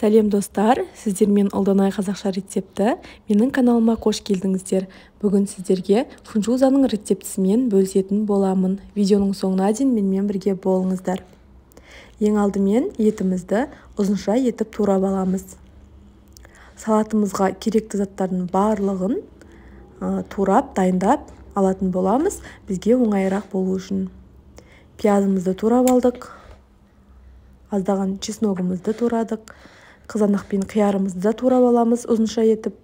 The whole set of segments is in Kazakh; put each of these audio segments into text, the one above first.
Сәлем достар, сіздермен Ұлданай қазақша рецепті. Менің каналыма қош келдіңіздер. Бүгін сіздерге фунчузаның рецептісімен бөлісетін боламын. Видеоның соңына дейін менімен бірге болыңыздар. Ең алдымен етімізді ұзынша етіп турап аламыз. Салатымызға керекті заттардың барлығын турап, дайындап алатын боламыз, бізге оңайырақ болу үшін. Пиязымызды турап алдық. Аздаған чесногымызды турадық. Қызанақ пен қиярымызды да турап аламыз ұзынша етіп.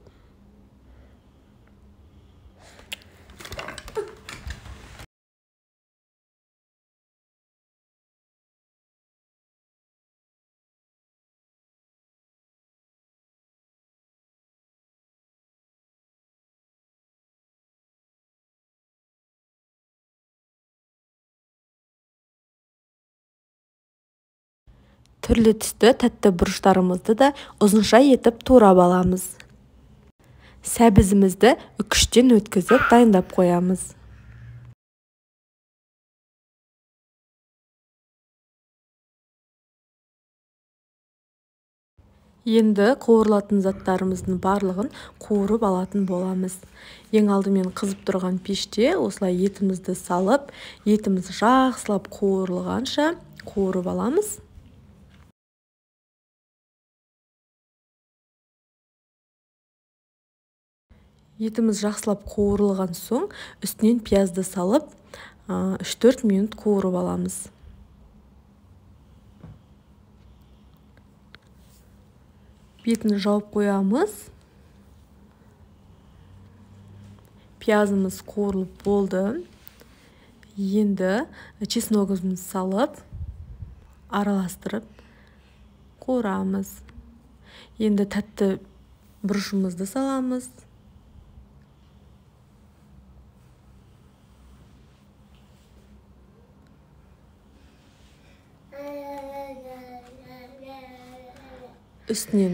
Түрлі түсті тәтті бұрыштарымызды да ұзынша етіп турап аламыз. Сәбізімізді үкіштен өткізіп дайындап қоямыз. Енді қуырылатын заттарымыздың барлығын қуырып алатын боламыз. Ең алдымен қызып тұрған пеште осылай етімізді салып, етіміз жақсылап қуырылғанша қуырып аламыз. Етіміз жақсылап қуырылған соң, үстінен пиязды салып, 3-4 минут қуырып аламыз. Бетін жауып қоямыз. Пиязымыз қуырылып болды. Енді чесногымызды салып, араластырып қуырамыз. Енді тәтті бұрышымызды саламыз. Үстінен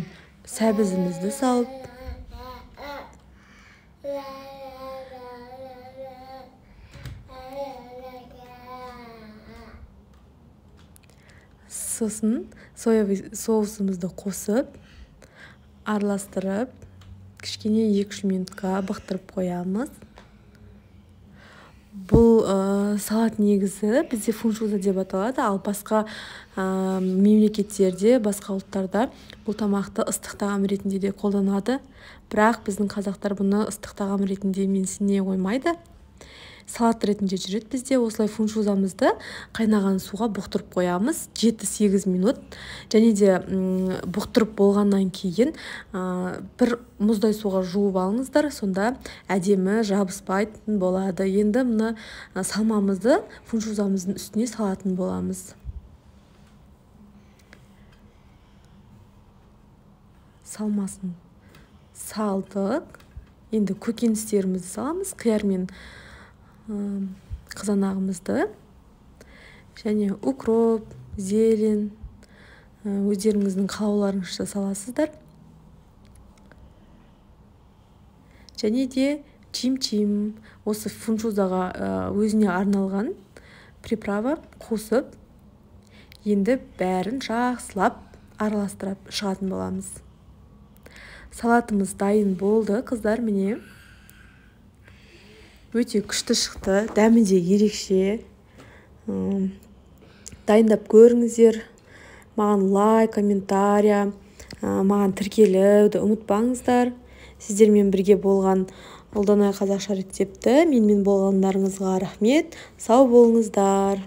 сәбізімізді салып, сосын соусымызды қосып, араластырып, кішкене 2-3 минутқа бұқтырып қоямыз. Бұл салат негізі бізде фунчуза деп аталады, ал басқа мемлекеттерде, басқа ұлттарда бұл тамақты ыстық тағам ретінде де қолданады. Бірақ біздің қазақтар бұны ыстық тағам ретінде менсіне қоймайды. Салат ретінде жүреді бізде. Осылай фунчузамызды қайнаған суға бұқтырып қоямыз 7-8 минут. Және де бұқтырып болғаннан кейін бір мұздай суға жуып алыңыздар, сонда әдемі жабыспайтын болады. Енді мұны салмамызды фунчузамыздың үстіне салатын боламыз. Салмасын салдық. Енді көкөністерімізді саламыз, қияр мен қызанағымызды, және укроп, зелень, өздеріңіздің қалауларыңызша саласыздар. Және де чим-чим, осы фунчузаға өзіне арналған приправа қосып, енді бәрін жақсылап араластырып шығатын боламыз. Салатымыз дайын болды, қыздар, міне. Өте күшті шықты, дәмі де ерекше. Дайындап көріңіздер. Маған лайк, комментария, маған тіркелуді ұмытпаңыздар. Сіздермен бірге болған Ұлданай қазақша рецепті. Менімен болғандарыңызға рахмет. Сау болыңыздар.